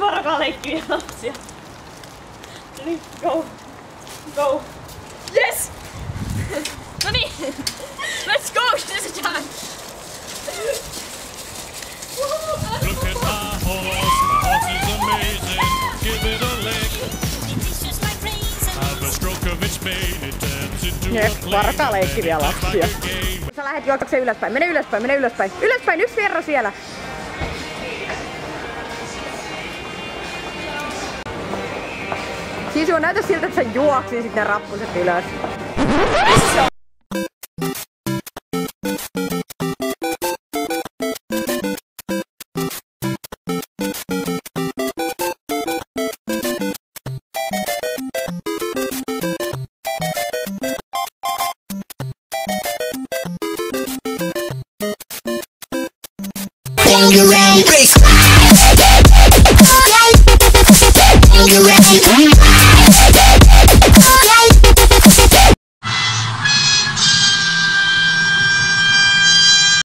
Varokaa leikkiviä lapsia. Noniin, go. Go. Yes! Noniin! Let's go this time! Look at my horse is amazing. Give it a leg. Have a stroke of its mane, it turns into a plane. Varkaa leikkiviä lapsia. Sä lähet juoksemaan ylöspäin. Mene ylöspäin, mene ylöspäin. Ylöspäin, yksi vierro siellä. Sisu, näytä siltä, että sä juoksisit ne rappuset ylös. You're ready.